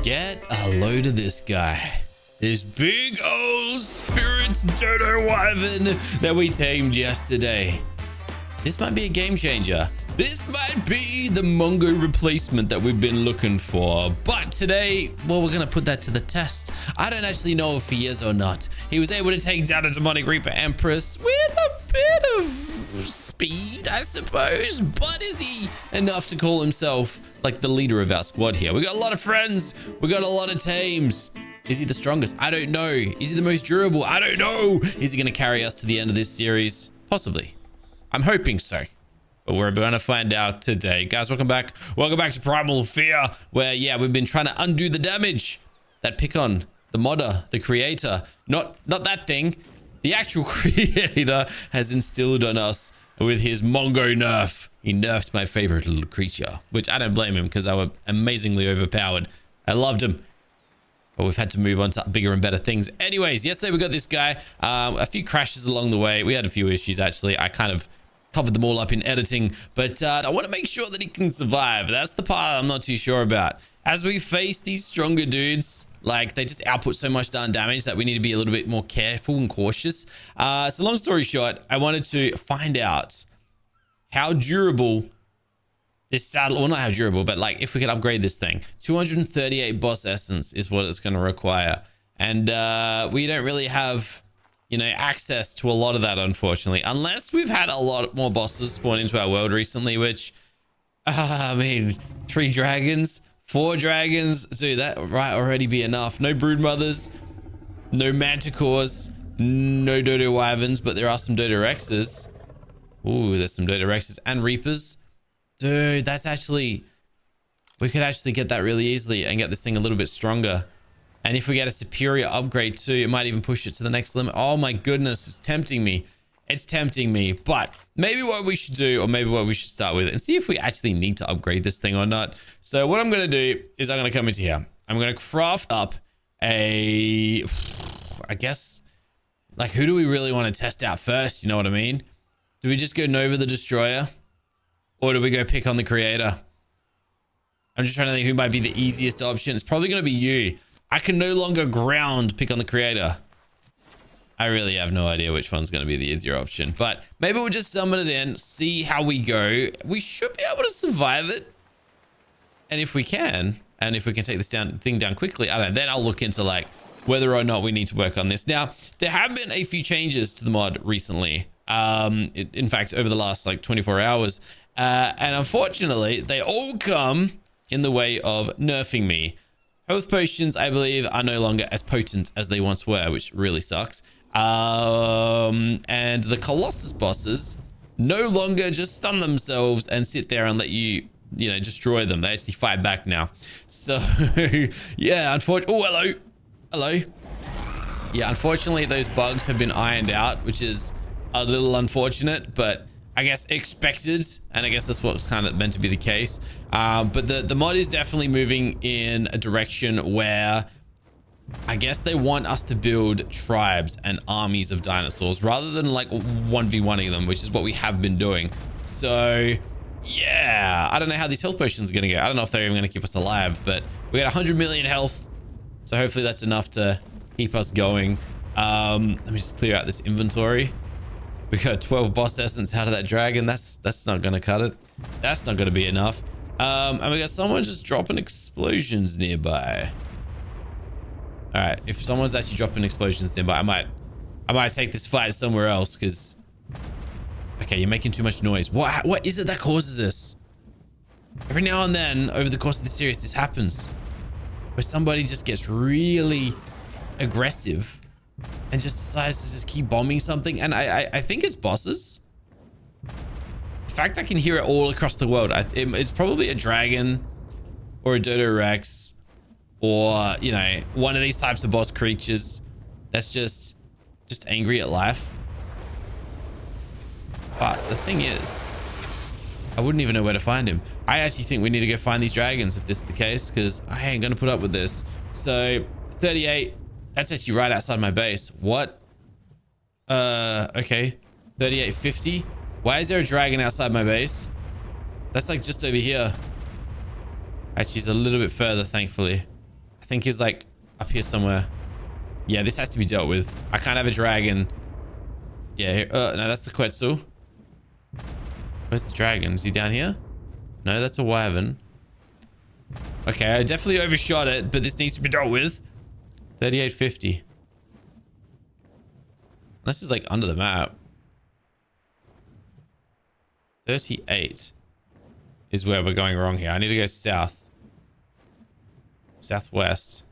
Get a load of this guy. This big old spirit dodo wyvern that we tamed yesterday. This might be a game changer. This might be the Mongo replacement that we've been looking for. But today, well, we're going to put that to the test. I don't actually know if he is or not. He was able to take down a demonic Reaper Empress with a bit of speed, I suppose. But is he enough to call himself like the leader of our squad here? We got a lot of friends. We got a lot of tames. Is he the strongest? I don't know. Is he the most durable? I don't know. Is he going to carry us to the end of this series? Possibly. I'm hoping so. But we're going to find out today. Guys, welcome back. Welcome back to Primal Fear, where, yeah, we've been trying to undo the damage that Picon, the modder, the creator, not that thing, the actual creator has instilled on us with his Mongo nerf. He nerfed my favorite little creature, which I don't blame him because they were amazingly overpowered. I loved him. But we've had to move on to bigger and better things. Anyways, yesterday we got this guy. A few crashes along the way. We had a few issues, actually. I kind of covered them all up in editing, but I want to make sure that he can survive. That's the part I'm not too sure about. As we face these stronger dudes, like they just output so much darn damage that we need to be a little bit more careful and cautious. So long story short, I wanted to find out how durable this saddle, or not how durable, but like if we could upgrade this thing. 238 boss essence is what it's going to require. And we don't really have, you know, access to a lot of that, unfortunately, unless we've had a lot more bosses spawn into our world recently, which, I mean, 3 dragons, 4 dragons, dude, that might already be enough. No brood mothers, no manticores, no dodo wyverns, but there are some dodo rexes. Ooh, there's some dodo rexes and reapers. Dude, that's actually, we could actually get that really easily and get this thing a little bit stronger. And if we get a superior upgrade too, it might even push it to the next limit. Oh my goodness, it's tempting me. It's tempting me. But maybe what we should do, or maybe what we should start with, and see if we actually need to upgrade this thing or not. So what I'm going to do is I'm going to come into here. I'm going to craft up a, I guess, like, who do we really want to test out first? You know what I mean? Do we just go Nova the Destroyer? Or do we go pick on the creator? I'm just trying to think who might be the easiest option. It's probably going to be you. I can no longer ground pick on the creator. I really have no idea which one's going to be the easier option. But maybe we'll just summon it in, see how we go. We should be able to survive it. And if we can, and if we can take this thing down quickly, I don't know, then I'll look into like whether or not we need to work on this. Now, there have been a few changes to the mod recently. In fact, over the last like 24 hours. And unfortunately, they all come in the way of nerfing me. Health potions, I believe, are no longer as potent as they once were, which really sucks. And the Colossus bosses no longer just stun themselves and sit there and let you, you know, destroy them. They actually fight back now. So, yeah, unfortunately. Oh, hello. Hello. Yeah, unfortunately, those bugs have been ironed out, which is a little unfortunate, but I guess expected, and I guess that's what's kind of meant to be the case. But the mod is definitely moving in a direction where I guess they want us to build tribes and armies of dinosaurs rather than like 1v1ing them, which is what we have been doing. So yeah, I don't know how these health potions are going to go. I don't know if they're even going to keep us alive, but we got 100 million health. So hopefully that's enough to keep us going. Let me just clear out this inventory. We got 12 boss essence out of that dragon. That's not gonna cut it. That's not gonna be enough. And we got someone just dropping explosions nearby. All right, if someone's actually dropping explosions nearby, I might take this fight somewhere else because. Okay, you're making too much noise. What is it that causes this? Every now and then, over the course of the series, this happens, where somebody just gets really aggressive and just decides to just keep bombing something. And I think it's bosses. In fact, I can hear it all across the world. It's probably a dragon or a Dodo Rex or, you know, one of these types of boss creatures that's just angry at life. But the thing is, I wouldn't even know where to find him. I actually think we need to go find these dragons if this is the case, because I ain't going to put up with this. So 38, that's actually right outside my base. What? Okay. 3850. Why is there a dragon outside my base? That's like just over here. Actually, it's a little bit further, thankfully. I think he's like up here somewhere. Yeah, this has to be dealt with. I can't have a dragon. Yeah, here. No, that's the Quetzal. Where's the dragon? Is he down here? No, that's a wyvern. Okay, I definitely overshot it, but this needs to be dealt with. 3850. This is like under the map. 38 is where we're going wrong here. I need to go south. Southwest.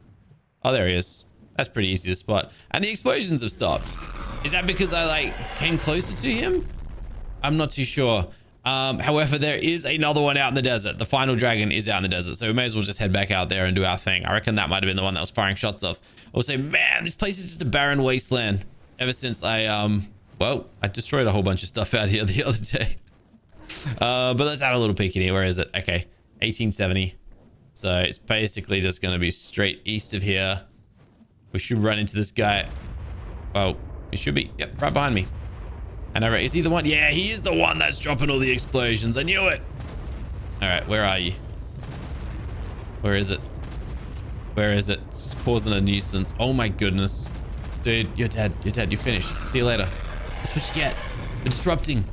Oh, there he is. That's pretty easy to spot. And the explosions have stopped. Is that because I like came closer to him? I'm not too sure. However, there is another one out in the desert. The final dragon is out in the desert. So we may as well just head back out there and do our thing. I reckon that might have been the one that was firing shots off. I would say, man, this place is just a barren wasteland. Ever since I destroyed a whole bunch of stuff out here the other day. But let's have a little peek in here. Where is it? Okay, 1870. So it's basically just going to be straight east of here. We should run into this guy. Well, he should be. Yep, right behind me. And is he the one? Yeah, he is the one that's dropping all the explosions. I knew it. All right, where are you? Where is it? Where is it? It's causing a nuisance. Oh my goodness. Dude, you're dead. You're dead. You're finished. See you later. That's what you get. You're disrupting.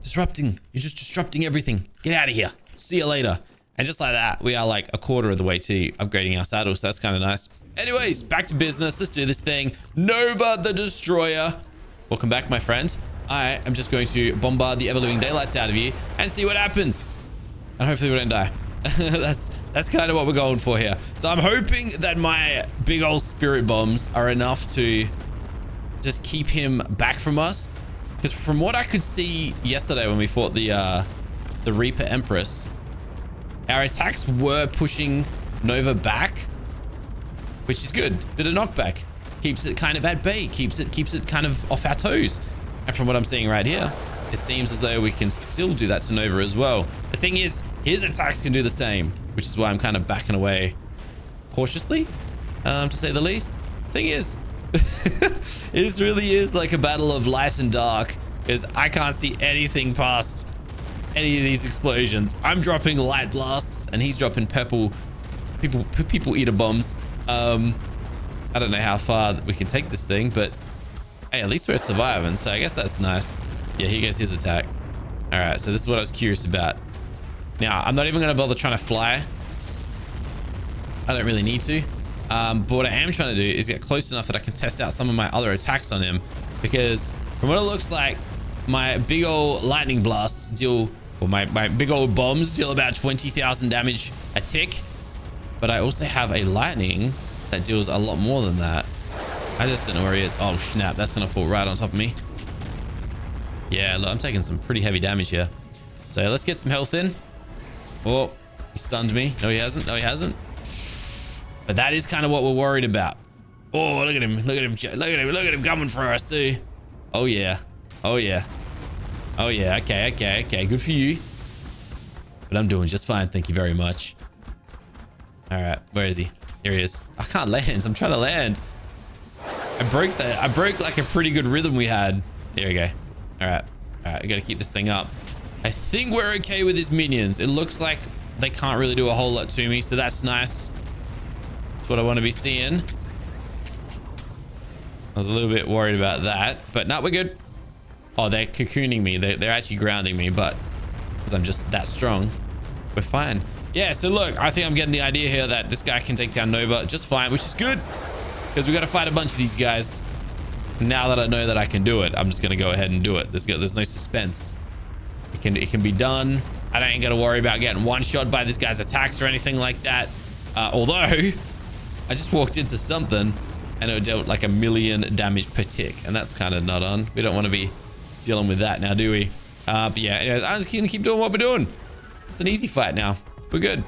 Disrupting. You're just disrupting everything. Get out of here. See you later. And just like that, we are like a quarter of the way to upgrading our saddle. So that's kind of nice. Anyways, back to business. Let's do this thing. Nova the Destroyer. Welcome back, my friend. I am just going to bombard the ever-living daylights out of you and see what happens. And hopefully we don't die. That's kind of what we're going for here. So I'm hoping that my big old spirit bombs are enough to just keep him back from us. Because from what I could see yesterday when we fought the Reaper Empress, our attacks were pushing Nova back, which is good. Bit of knockback. Keeps it kind of at bay. Keeps it kind of off our toes. And from what I'm seeing right here, it seems as though we can still do that to Nova as well. The thing is, his attacks can do the same, which is why I'm kind of backing away cautiously, to say the least. Thing is, it really is like a battle of light and dark, because I can't see anything past any of these explosions. I'm dropping light blasts, and he's dropping people eater bombs. I don't know how far we can take this thing, but hey, at least we're surviving, so I guess that's nice. Yeah, here goes his attack. All right, so this is what I was curious about. Now, I'm not even going to bother trying to fly. I don't really need to. But what I am trying to do is get close enough that I can test out some of my other attacks on him. Because from what it looks like, my big old lightning blasts deal, or my big old bombs deal about 20,000 damage a tick. But I also have a lightning that deals a lot more than that. I just don't know where he is. Oh, snap. That's going to fall right on top of me. Yeah, look, I'm taking some pretty heavy damage here. So let's get some health in. Oh, he stunned me. No, he hasn't. No, he hasn't. But that is kind of what we're worried about. Oh, look at him. Look at him. Look at him. Look at him coming for us, too. Oh, yeah. Oh, yeah. Oh, yeah. Okay, okay, okay. Good for you. But I'm doing just fine. Thank you very much. All right. Where is he? Here he is. I can't land. I'm trying to land. I broke like a pretty good rhythm we had. There we go. All right. All right. I got to keep this thing up. I think we're okay with his minions. It looks like they can't really do a whole lot to me, so that's nice. That's what I want to be seeing. I was a little bit worried about that, but no, we're good. Oh, they're cocooning me. They're actually grounding me, but because I'm just that strong, we're fine. Yeah, so look, I think I'm getting the idea here that this guy can take down Nova just fine, which is good. Because we got to fight a bunch of these guys. Now that I know that I can do it, I'm just going to go ahead and do it. There's no suspense. It can be done. I ain't got to worry about getting one-shot by this guy's attacks or anything like that. Although, I just walked into something and it dealt like 1 million damage per tick. And that's kind of not on. We don't want to be dealing with that now, do we? But yeah, anyways, I'm just going to keep doing what we're doing. It's an easy fight now. We're good.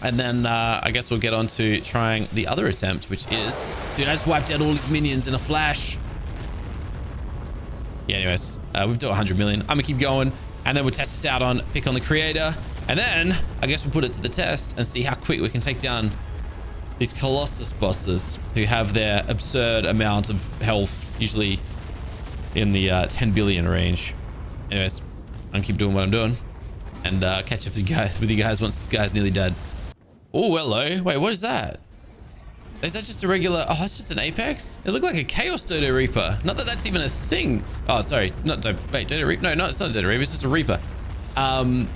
And then I guess we'll get on to trying the other attempt, which is... Dude, I just wiped out all his minions in a flash. Yeah, anyways, we've done 100 million. I'm going to keep going. And then we'll test this out on pick on the creator. And then I guess we'll put it to the test and see how quick we can take down these Colossus bosses who have their absurd amount of health, usually in the 10 billion range. Anyways, I'm going to keep doing what I'm doing and catch up with you guys once this guy's nearly dead. Oh, hello. Wait, what is that? Is that just a regular? Oh, that's just an apex. It looked like a chaos Dodo Reaper. Not that that's even a thing. Oh, sorry. Not Dodo. Wait, Dodo Reaper. No, it's not a Dodo Reaper. It's just a Reaper. Anyways,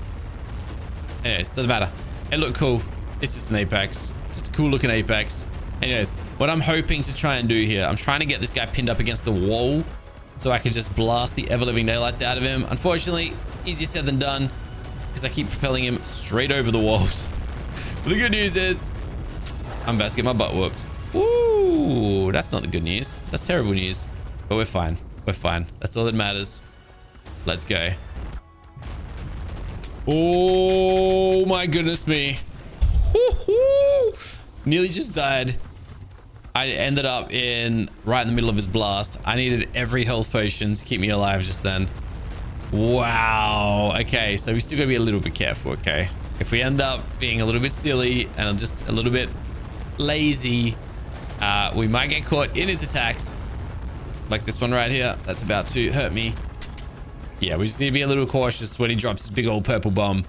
doesn't matter. It looked cool. It's just an apex. Just a cool looking apex. Anyways, what I'm hoping to try and do here, I'm trying to get this guy pinned up against the wall so I can just blast the ever-living daylights out of him. Unfortunately, easier said than done because I keep propelling him straight over the walls. But the good news is I'm about to get my butt whooped. Ooh, that's not the good news. That's terrible news. But we're fine. We're fine. That's all that matters. Let's go. Oh my goodness me. Nearly just died. I ended up right in the middle of his blast. I needed every health potion to keep me alive just then. Wow. Okay, so we still gotta be a little bit careful, okay? If we end up being a little bit silly and just a little bit lazy, we might get caught in his attacks. Like this one right here. That's about to hurt me. Yeah, we just need to be a little cautious when he drops his big old purple bomb.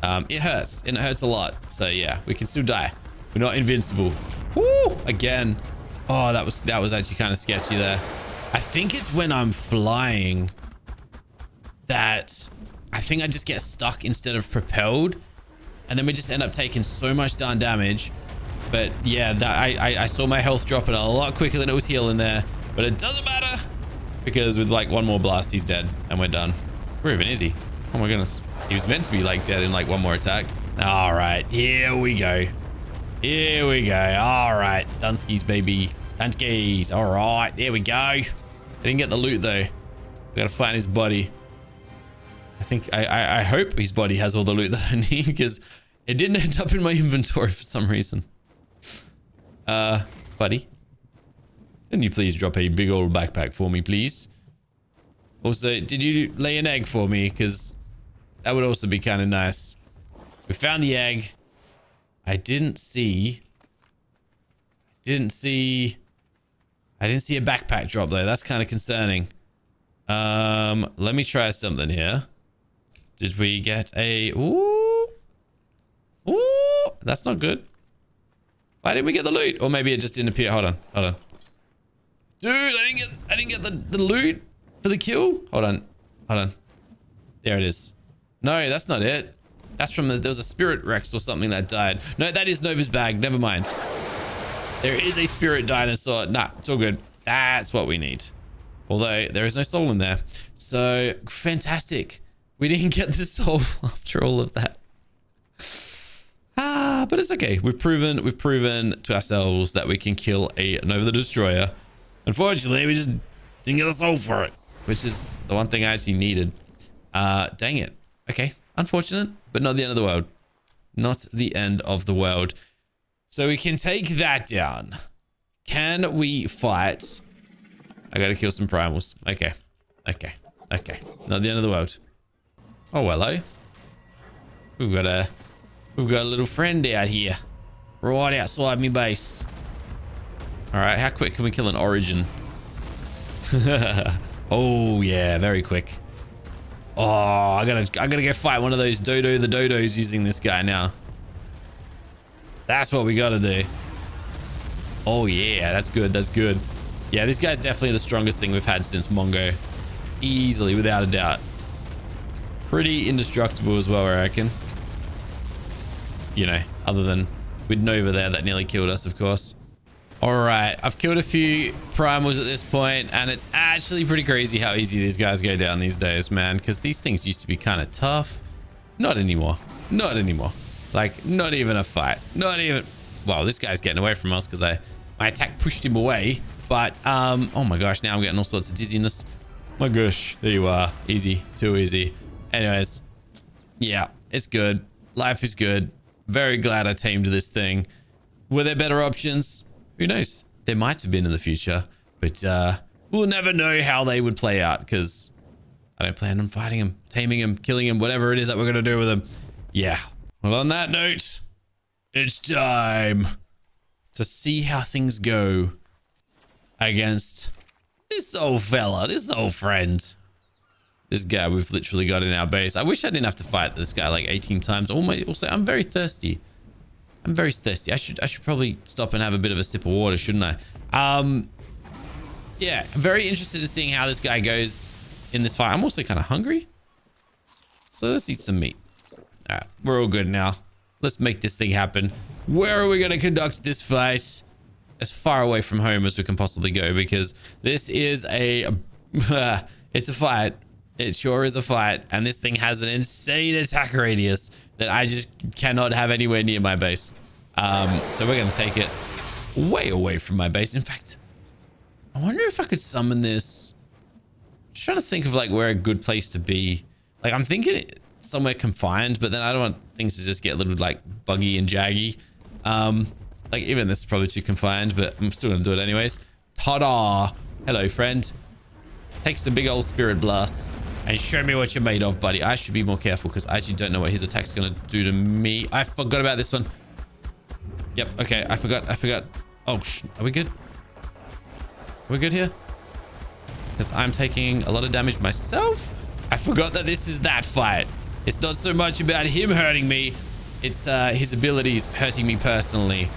It hurts, and it hurts a lot. So yeah, we can still die. We're not invincible. Woo! Again. Oh, that was actually kind of sketchy there. I think it's when I'm flying that I think I just get stuck instead of propelled, and then we just end up taking so much darn damage. But yeah, I saw my health dropping a lot quicker than it was healing there. But it doesn't matter because with like one more blast, he's dead and we're done. Where even is he? Oh my goodness. He was meant to be like dead in like one more attack. All right, here we go. Here we go. All right, Dunskies, baby. Dunskies. All right, there we go. I didn't get the loot though. We gotta find his body. I hope his body has all the loot that I need because it didn't end up in my inventory for some reason. Buddy, can you please drop a big old backpack for me, please? Also, did you lay an egg for me? Because that would also be kind of nice. We found the egg. I didn't see a backpack drop though. That's kind of concerning. Let me try something here. Did we get a... Ooh, that's not good. Why didn't we get the loot? Or maybe it just didn't appear. Hold on. Dude, I didn't get the loot for the kill. Hold on. There it is. No, that's not it. That's from there was a spirit Rex or something that died. No, that is Nova's bag. Never mind. There is a spirit dinosaur. Nah, it's all good. That's what we need. Although there is no soul in there. So fantastic. We didn't get the soul after all of that. But it's okay. We've proven to ourselves that we can kill a Nova the Destroyer. Unfortunately, we just didn't get the soul for it, which is the one thing I actually needed. Dang it. Okay. Unfortunate, but not the end of the world. Not the end of the world. So we can take that down. Can we fight? I gotta kill some primals. Okay. Not the end of the world. Oh, hello. We've got a little friend out here. Right outside me base. Alright, how quick can we kill an origin? Oh yeah, very quick. Oh, I gotta go fight one of those the dodos using this guy now. That's what we gotta do. Oh yeah, that's good. Yeah, this guy's definitely the strongest thing we've had since Mongo. Easily, without a doubt. Pretty indestructible as well, I reckon. You know, other than with Nova there that nearly killed us, of course. All right, I've killed a few primals at this point, and it's actually pretty crazy how easy these guys go down these days, man, because these things used to be kind of tough. Not anymore. Like, not even a fight. Well, this guy's getting away from us because my attack pushed him away. But, oh my gosh, now I'm getting all sorts of dizziness. My gosh, there you are. Easy, too easy. Anyways, yeah, it's good. Life is good. Very glad I tamed this thing. Were there better options? Who knows? There might have been in the future, but we'll never know how they would play out because I don't plan on fighting him, taming him, killing him, whatever it is that we're going to do with him. Yeah. Well, on that note, it's time to see how things go against this old fella, this old friend. This guy we've literally got in our base. I wish I didn't have to fight this guy like 18 times. Also, I'm very thirsty. I'm very thirsty. I should probably stop and have a bit of a sip of water, shouldn't I? Yeah, I'm very interested in seeing how this guy goes in this fight. I'm also kind of hungry. So let's eat some meat. All right, we're all good now. Let's make this thing happen. Where are we going to conduct this fight? As far away from home as we can possibly go, because this is a it's a fight. It sure is a fight, and this thing has an insane attack radius that I just cannot have anywhere near my base. So we're gonna take it way away from my base. In fact, I wonder if I could summon this. I'm just trying to think of like where a good place to be. Like I'm thinking somewhere confined, but then I don't want things to just get a little like buggy and jaggy. Like even this is probably too confined, but I'm still gonna do it anyways. Ta-da! Hello, friend. Take some big old spirit blasts and show me what you're made of, buddy. I should be more careful because I actually don't know what his attack's gonna do to me. I forgot about this one. Yep. Okay. I forgot. Oh, are we good? Are we good here? Because I'm taking a lot of damage myself. I forgot that this is that fight. It's not so much about him hurting me. It's his abilities hurting me personally.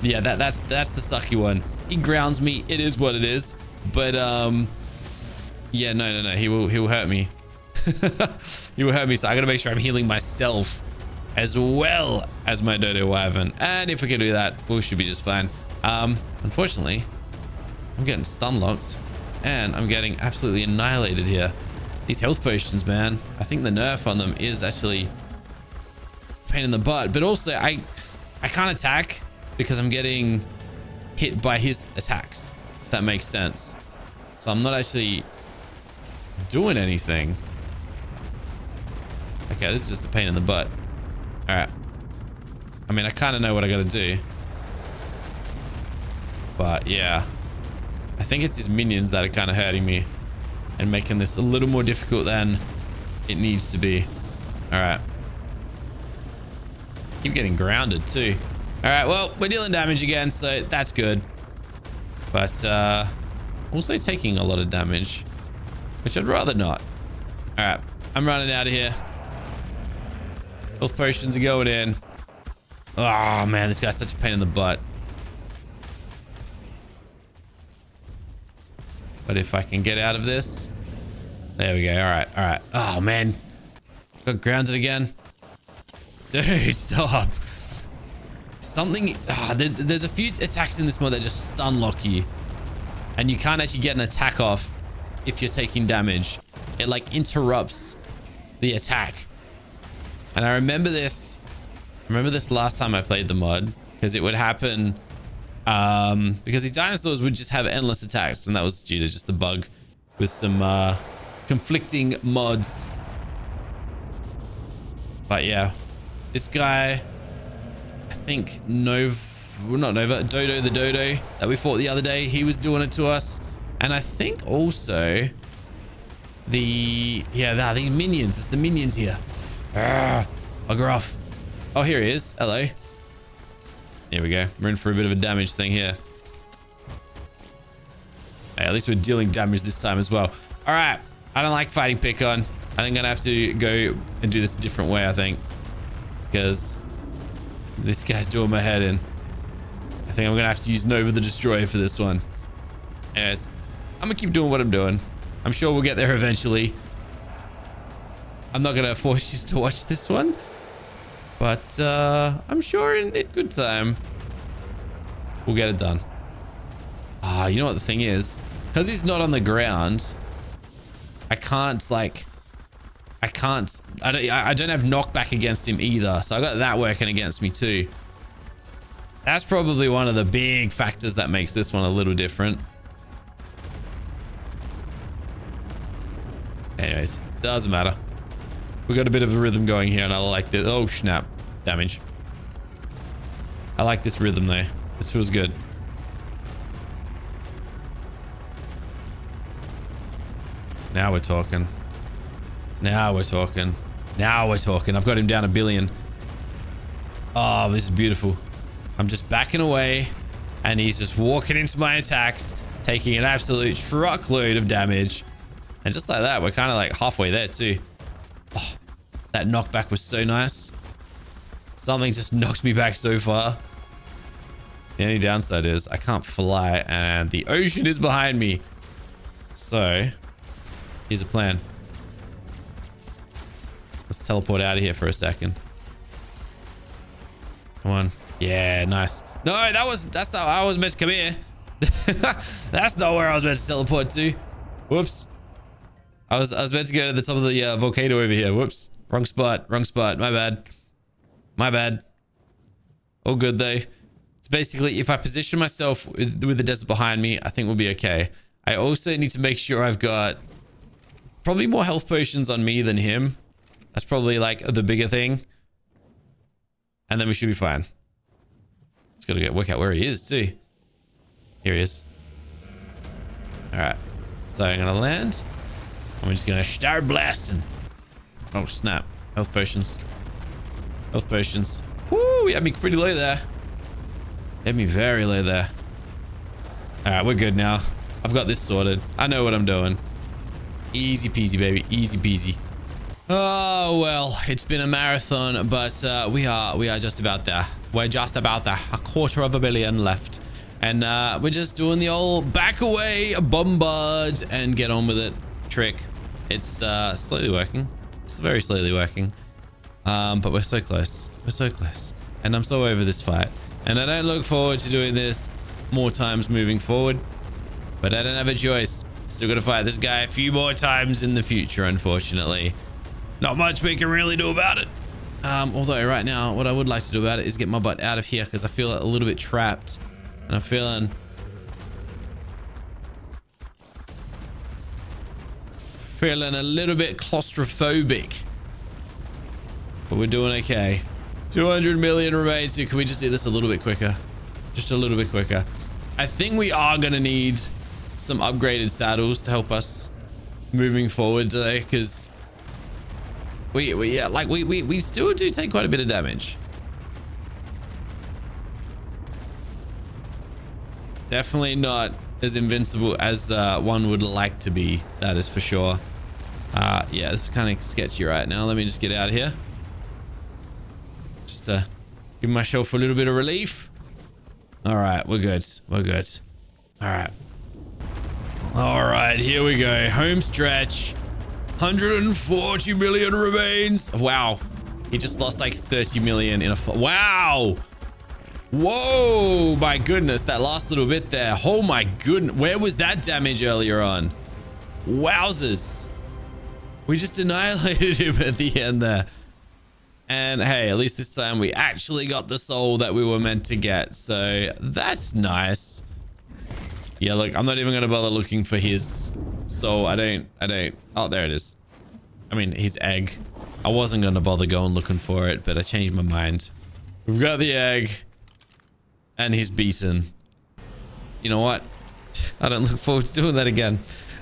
Yeah, that's the sucky one. He grounds me. It is what it is. But yeah, no. He will hurt me. He will hurt me. So I gotta make sure I'm healing myself as well as my DODOWYVERN. And if we can do that, we should be just fine. Unfortunately, I'm getting stun locked and I'm getting absolutely annihilated here. These health potions, man. I think the nerf on them is actually a pain in the butt. But also, I can't attack because I'm getting hit by his attacks. If that makes sense. So I'm not actually doing anything. Okay, this is just a pain in the butt. All right. I mean, I kind of know what I got to do. But yeah, I think it's his minions that are kind of hurting me and making this a little more difficult than it needs to be. All right. Keep getting grounded too. All right, well, we're dealing damage again, so that's good. But also taking a lot of damage, which I'd rather not. All right, I'm running out of here. Health potions are going in. Oh man, this guy's such a pain in the butt. But if I can get out of this. There we go. All right. Oh man, got grounded again. Dude, stop. Something, there's a few attacks in this mod that just stun lock you and you can't actually get an attack off if you're taking damage. It like interrupts the attack. And I remember this last time I played the mod because it would happen because these dinosaurs would just have endless attacks, and that was due to just a bug with some conflicting mods. But yeah, this guy, I think Dodo the Dodo that we fought the other day, he was doing it to us. And I think also these minions, it's the minions here. Bugger off. Oh, here he is. Hello. Here we go. We're in for a bit of a damage thing here. Hey, at least we're dealing damage this time as well. All right. I don't like fighting Pickon. I think I'm gonna have to go and do this a different way, I think, because this guy's doing my head in. I think I'm gonna have to use Nova the Destroyer for this one. Anyways, I'm gonna keep doing what I'm doing. I'm sure we'll get there eventually. I'm not gonna force you to watch this one, but I'm sure in good time we'll get it done. You know what the thing is? Because he's not on the ground, I don't have knockback against him either. So I got that working against me too. That's probably one of the big factors that makes this one a little different. Anyways, doesn't matter. We got a bit of a rhythm going here and I like this. Oh snap, damage. I like this rhythm though. This feels good. Now we're talking. Now we're talking. Now we're talking. I've got him down 1 billion. Oh, this is beautiful. I'm just backing away and he's just walking into my attacks, taking an absolute truckload of damage. And just like that, we're kind of like halfway there too. Oh, that knockback was so nice. Something just knocked me back so far. The only downside is I can't fly and the ocean is behind me. So, here's a plan. Let's teleport out of here for a second. Come on. Yeah, nice. No, that's not how I was meant to come here. That's not where I was meant to teleport to. Whoops. I was meant to go to the top of the volcano over here. Whoops. Wrong spot. Wrong spot. My bad. My bad. All good though. It's basically if I position myself with the desert behind me, I think we'll be okay. I also need to make sure I've got probably more health potions on me than him. That's probably like the bigger thing. And then we should be fine. It's got to work out where he is too. Here he is. All right. So I'm going to land. I'm just going to start blasting. Oh, snap. Health potions. Health potions. Woo, you had me pretty low there. You had me very low there. All right, we're good now. I've got this sorted. I know what I'm doing. Easy peasy, baby. Easy peasy. Oh, well, it's been a marathon, but we are just about there. We're just about there. 250 million left. And we're just doing the old back away, bombard, and get on with it trick. It's slowly working. It's very slowly working. But we're so close. We're so close. And I'm so over this fight. And I don't look forward to doing this more times moving forward. But I don't have a choice. Still got to fight this guy a few more times in the future, unfortunately. Not much we can really do about it. Although right now, what I would like to do about it is get my butt out of here because I feel a little bit trapped. And I'm feeling a little bit claustrophobic. But we're doing okay. 200 million remains. So can we just do this a little bit quicker? Just a little bit quicker. I think we are going to need some upgraded saddles to help us moving forward today because we still do take quite a bit of damage. Definitely not as invincible as one would like to be. That is for sure. Yeah, this is kind of sketchy right now. Let me just get out of here. Just to give myself a little bit of relief. All right, we're good. We're good. All right. All right, here we go. Home stretch. 140 million remains. Wow. He just lost like 30 million in a... Wow. Whoa, my goodness. That last little bit there. Oh my goodness. Where was that damage earlier on? Wowzers. We just annihilated him at the end there. And hey, at least this time we actually got the soul that we were meant to get. So that's nice. Yeah, look, I'm not even going to bother looking for his soul. I don't. Oh, there it is. I mean, his egg. I wasn't going to bother going looking for it, but I changed my mind. We've got the egg. And he's beaten. You know what? I don't look forward to doing that again.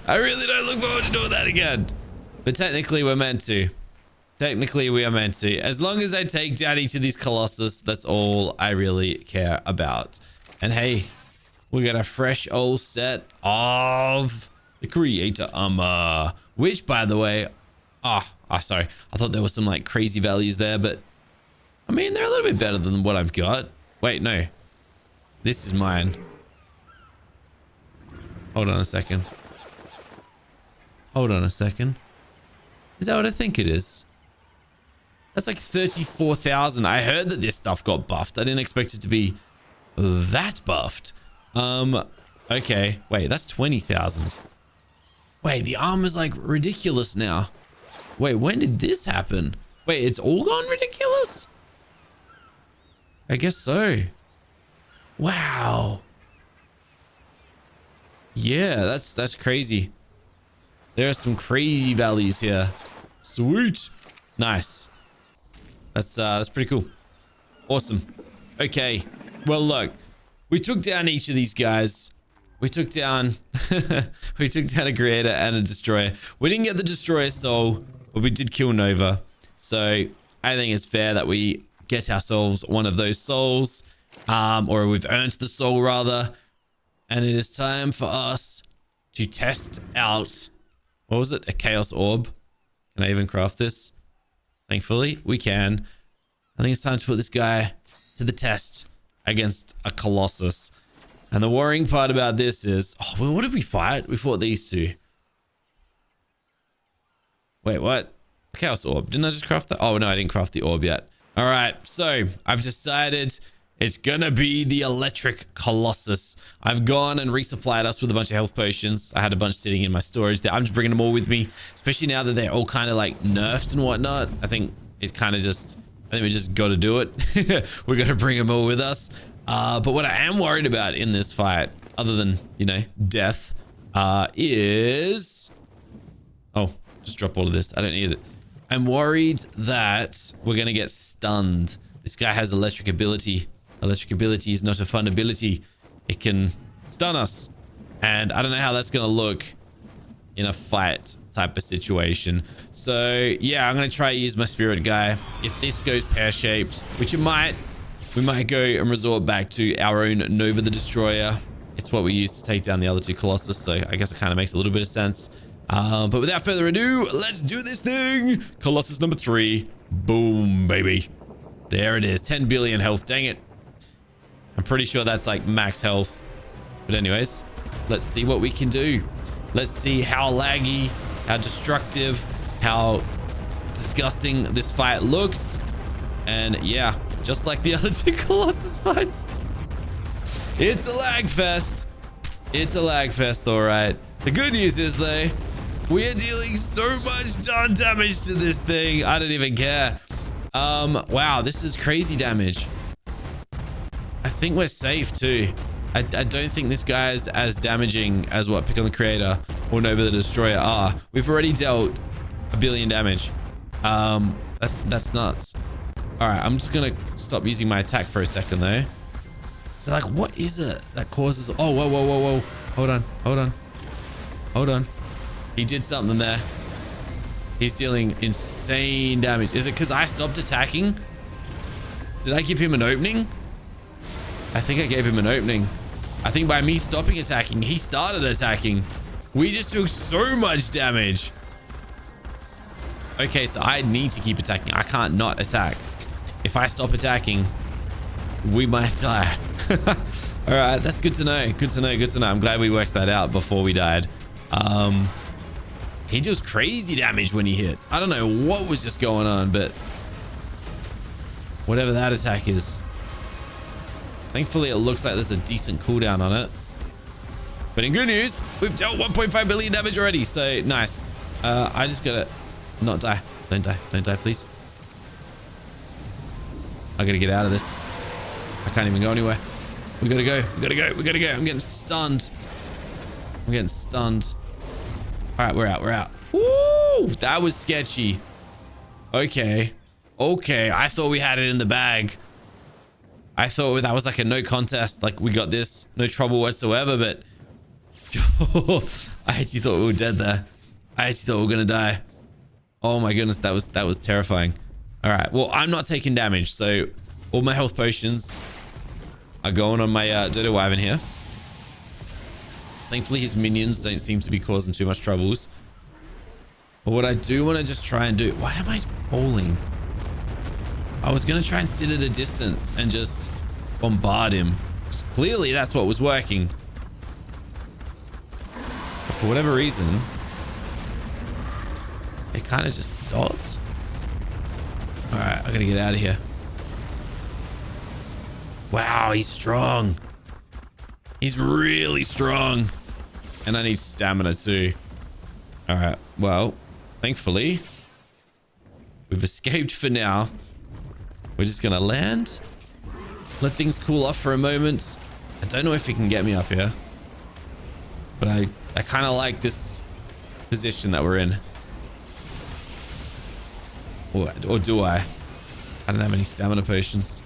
I really don't look forward to doing that again. But technically, we're meant to. Technically, we are meant to. As long as I take down each of these Colossus, that's all I really care about. And hey, we got a fresh old set of the Creator Armor. Which, by the way... sorry. I thought there was some, like, crazy values there, but... I mean, they're a little bit better than what I've got. Wait, no. This is mine. Hold on a second. Hold on a second. Is that what I think it is? That's like 34,000. I heard that this stuff got buffed. I didn't expect it to be that buffed. Okay. Wait, that's 20,000. Wait, the armor's like ridiculous now. Wait, when did this happen? Wait, it's all gone ridiculous? I guess so. Wow. Yeah, that's crazy. There are some crazy values here. Sweet. Nice. That's pretty cool. Awesome. Okay. Well, look. We took down each of these guys. We took down we took down a creator and a destroyer. We didn't get the destroyer soul, but we did kill Nova. So I think it's fair that we get ourselves one of those souls. Or we've earned the soul rather. And it is time for us to test out, what was it? A chaos orb. Can I even craft this? Thankfully, we can. I think it's time to put this guy to the test against a Colossus. And the worrying part about this is, oh, well, what did we fight? We fought these two. Wait, what? Chaos Orb. Didn't I just craft that? Oh, no, I didn't craft the orb yet. All right, so I've decided it's gonna be the electric Colossus. I've gone and resupplied us with a bunch of health potions. I had a bunch sitting in my storage there. I'm just bringing them all with me, especially now that they're all kind of like nerfed and whatnot. I think we just got to do it. We're going to bring them all with us. But what I am worried about in this fight, other than, you know, death, is... Oh, just drop all of this. I don't need it. I'm worried that we're going to get stunned. This guy has electric ability. Electric ability is not a fun ability. It can stun us. And I don't know how that's going to look in a fight type of situation. So yeah, I'm going to try to use my spirit guy. If this goes pear-shaped, which it might, we might go and resort back to our own Nova the Destroyer. It's what we used to take down the other two Colossus. So I guess it kind of makes a little bit of sense. But without further ado, let's do this thing. Colossus number 3. Boom, baby. There it is. 10 billion health. Dang it. I'm pretty sure that's like max health. But anyways, let's see what we can do. Let's see how laggy, how destructive, how disgusting this fight looks. And yeah, just like the other two Colossus fights, it's a lag fest. It's a lag fest, all right. The good news is though, we are dealing so much darn damage to this thing. I don't even care. Wow, this is crazy damage. I think we're safe too. I don't think this guy is as damaging as what Pick on the Creator or Nova the Destroyer are. We've already dealt 1 billion damage. That's nuts. All right, I'm just gonna stop using my attack for a second though. So like, what is it that causes? Oh, whoa, whoa, whoa, whoa! Hold on, hold on, hold on. He did something there. He's dealing insane damage. Is it because I stopped attacking? Did I give him an opening? I think I gave him an opening. I think by me stopping attacking, he started attacking. We just took so much damage. Okay, so I need to keep attacking. I can't not attack. If I stop attacking, we might die. All right, that's good to know. Good to know, good to know. I'm glad we worked that out before we died. He does crazy damage when he hits. I don't know what was just going on, but whatever that attack is. Thankfully, it looks like there's a decent cooldown on it. But in good news, we've dealt 1.5 billion damage already. So nice. I just gotta not die. Don't die. Don't die, please. I gotta get out of this. I can't even go anywhere. We gotta go. We gotta go. We gotta go. I'm getting stunned. I'm getting stunned. All right, we're out. We're out. Woo! That was sketchy. Okay. Okay. I thought we had it in the bag. I thought that was like a no contest. Like we got this, no trouble whatsoever. But I actually thought we were dead there. I actually thought we were gonna die. Oh my goodness, that was terrifying. All right. Well, I'm not taking damage, so all my health potions are going on my DODOWYVERN here. Thankfully, his minions don't seem to be causing too much troubles. But what I do want to just try and do... Why am I falling? I was going to try and sit at a distance and just bombard him. Clearly, that's what was working. But for whatever reason, it kind of just stopped. All right, I got to get out of here. Wow, he's strong. He's really strong. And I need stamina too. All right, well, thankfully, we've escaped for now. We're just gonna land, let things cool off for a moment. I don't know if he can get me up here, but I kind of like this position that we're in. Or do I? I don't have any stamina potions.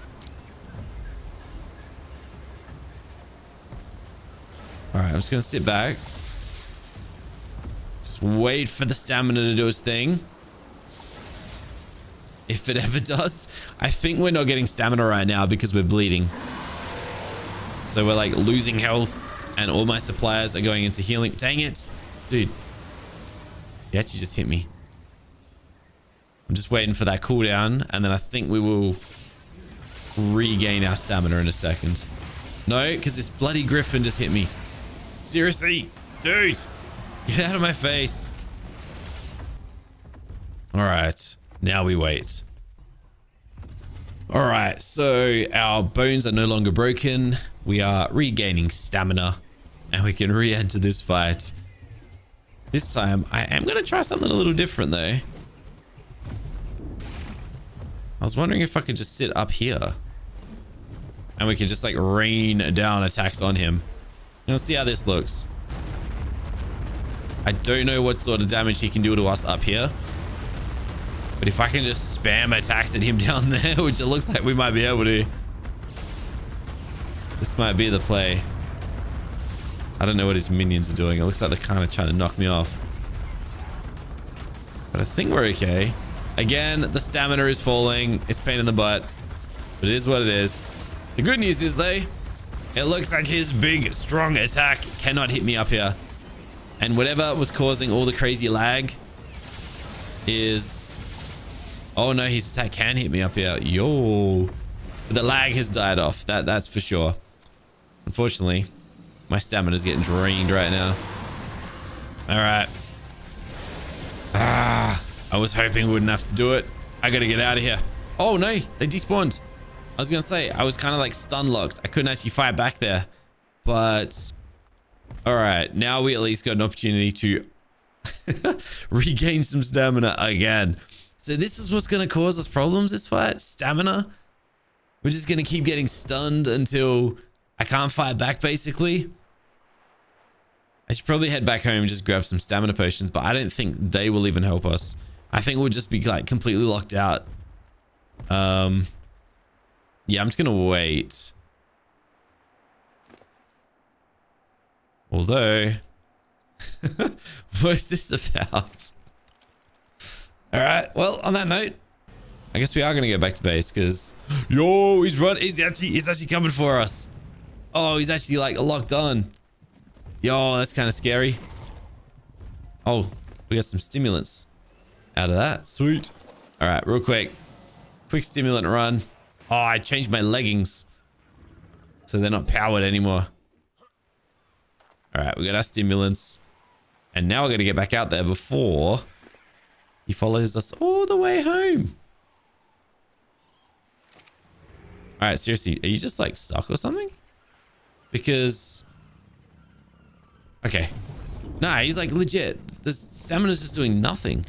All right, I'm just gonna sit back. Just wait for the stamina to do its thing. If it ever does. I think we're not getting stamina right now because we're bleeding. So we're like losing health and all my suppliers are going into healing. Dang it. Dude. He actually just hit me. I'm just waiting for that cooldown and then I think we will regain our stamina in a second. No, because this bloody griffin just hit me. Seriously, dude, get out of my face. All right, now we wait. All right, so our bones are no longer broken. We are regaining stamina and we can re-enter this fight. This time, I am going to try something a little different though. I was wondering if I could just sit up here and we can just like rain down attacks on him. And we'll see how this looks. I don't know what sort of damage he can do to us up here. But if I can just spam attacks at him down there, which it looks like we might be able to. This might be the play. I don't know what his minions are doing. It looks like they're kind of trying to knock me off. But I think we're okay. Again, the stamina is falling. It's a pain in the butt. But it is what it is. The good news is though, it looks like his big, strong attack cannot hit me up here. And whatever was causing all the crazy lag is... Oh no, his attack can hit me up here. Yo. But the lag has died off. That's for sure. Unfortunately, my stamina is getting drained right now. All right. I was hoping we wouldn't have to do it. I gotta get out of here. Oh no, they despawned. I was gonna say, I was kind of like stun locked. I couldn't actually fight back there. But all right, now we at least got an opportunity to regain some stamina again. So this is what's going to cause us problems this fight. Stamina. We're just going to keep getting stunned until I can't fight back, basically. I should probably head back home and just grab some stamina potions, but I don't think they will even help us. I think we'll just be like completely locked out. Yeah, I'm just going to wait. Although, what is this about? All right, well, on that note, I guess we are going to go back to base because yo, he's actually coming for us. Oh, he's actually like locked on. Yo, that's kind of scary. Oh, we got some stimulants out of that. Sweet. All right, real quick stimulant run. Oh, I changed my leggings so they're not powered anymore. All right, we got our stimulants and now we're going to get back out there before he follows us all the way home. All right, seriously, are you just like stuck or something? Because, okay. Nah, he's like legit. The stamina's just doing nothing.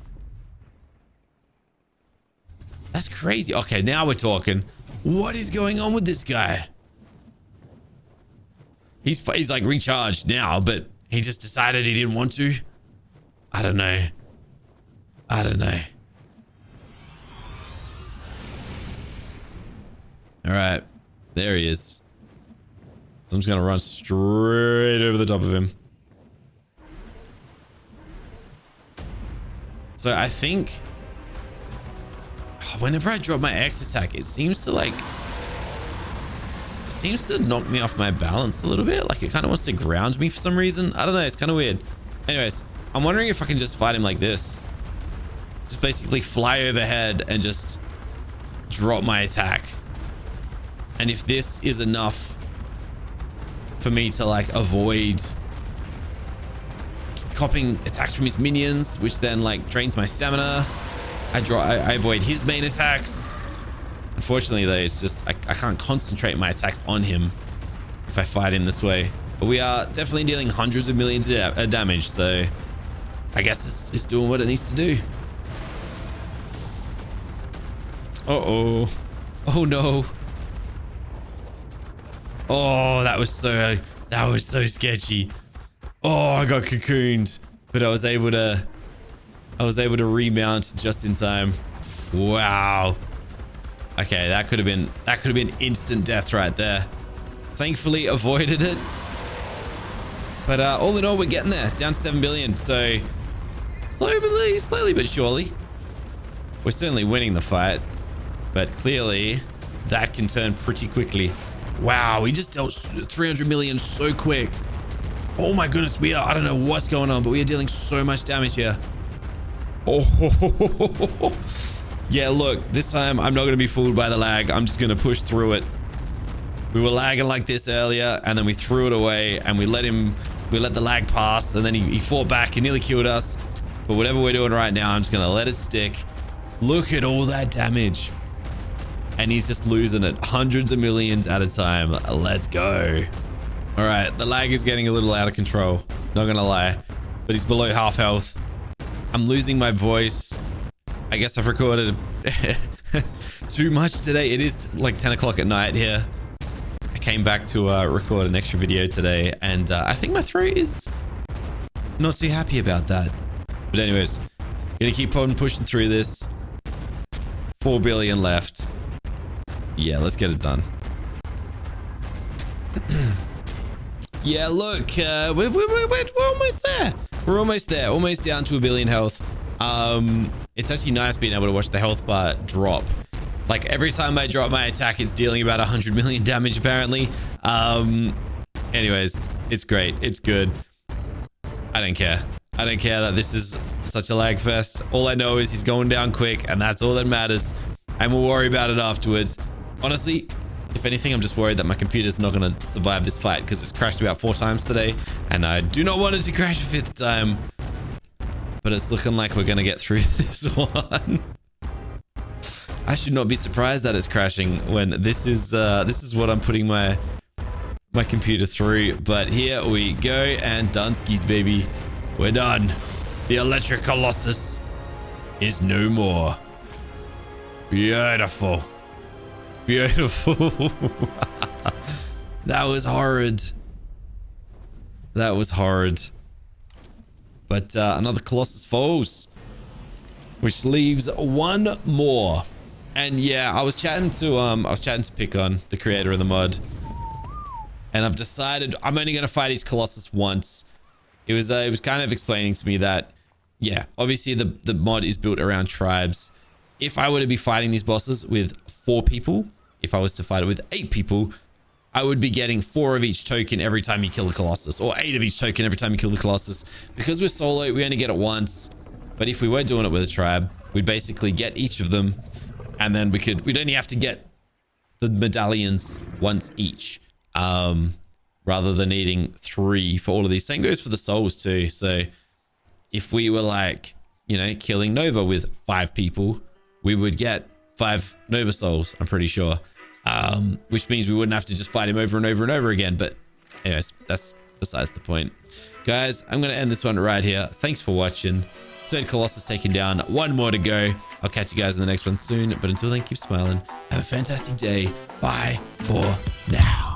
That's crazy. Okay, now we're talking. What is going on with this guy? He's like recharged now, but he just decided he didn't want to. I don't know. I don't know. All right, there he is. So I'm just gonna run straight over the top of him. So I think whenever I drop my X attack, it seems to knock me off my balance a little bit. Like it kind of wants to ground me for some reason. I don't know. It's kind of weird. Anyways, I'm wondering if I can just fight him like this. Just basically fly overhead and just drop my attack. And if this is enough for me to like avoid copying attacks from his minions, which then like drains my stamina, I avoid his main attacks. Unfortunately though, it's just I can't concentrate my attacks on him if I fight him this way. But we are definitely dealing hundreds of millions of damage, so I guess it's doing what it needs to do. Uh-oh. Oh no. Oh, that was so sketchy. Oh, I got cocooned, but I was able to remount just in time. Wow. Okay, that could have been instant death right there. Thankfully avoided it. But all in all, we're getting there, down to 7 billion. So slowly but surely, we're certainly winning the fight. But clearly, that can turn pretty quickly. Wow, we just dealt 300 million so quick. Oh my goodness, I don't know what's going on, but we are dealing so much damage here. Oh, Yeah, look, this time I'm not going to be fooled by the lag. I'm just going to push through it. We were lagging like this earlier, and then we threw it away, and we let the lag pass, and then he fought back and nearly killed us. But whatever we're doing right now, I'm just going to let it stick. Look at all that damage. And he's just losing it hundreds of millions at a time. Let's go. All right, the lag is getting a little out of control. Not going to lie. But he's below half health. I'm losing my voice. I guess I've recorded too much today. It is like 10 o'clock at night here. I came back to record an extra video today, and I think my throat is not too happy about that. But anyways, gonna keep on pushing through this. 4 billion left. Yeah, let's get it done. Yeah, look, we're almost there. We're almost there. Almost down to 1 billion health. It's actually nice being able to watch the health bar drop. Like every time I drop my attack, it's dealing about 100 million damage apparently. Anyways, it's great. It's good. I don't care. I don't care that this is such a lag fest. All I know is he's going down quick, and that's all that matters. And we'll worry about it afterwards. Honestly, if anything, I'm just worried that my computer's not going to survive this fight because it's crashed about 4 times today, and I do not want it to crash a 5th time. But it's looking like we're going to get through this one. I should not be surprised that it's crashing when this is what I'm putting my computer through. But here we go, and Dunskies, baby. We're done. The Electric Colossus is no more. Beautiful. Beautiful. That was horrid. That was horrid. But another Colossus falls, which leaves one more. And yeah, I was chatting to Pick-On, the creator of the mod, and I've decided I'm only going to fight each Colossus once. It was kind of explaining to me that, yeah, obviously the mod is built around tribes. If I were to be fighting these bosses with 4 people, if I was to fight it with 8 people, I would be getting 4 of each token every time you kill a Colossus, or 8 of each token every time you kill the Colossus. Because we're solo, we only get it once. But if we were doing it with a tribe, we'd basically get each of them, and then we'd only have to get the medallions once each, rather than needing 3 for all of these. Same goes for the souls too. So if we were like, you know, killing Nova with 5 people, we would get 5 Nova souls, I'm pretty sure. Which means we wouldn't have to just fight him over and over and over again. But anyways, that's besides the point. Guys, I'm going to end this one right here. Thanks for watching. 3rd Colossus taken down. 1 more to go. I'll catch you guys in the next one soon. But until then, keep smiling. Have a fantastic day. Bye for now.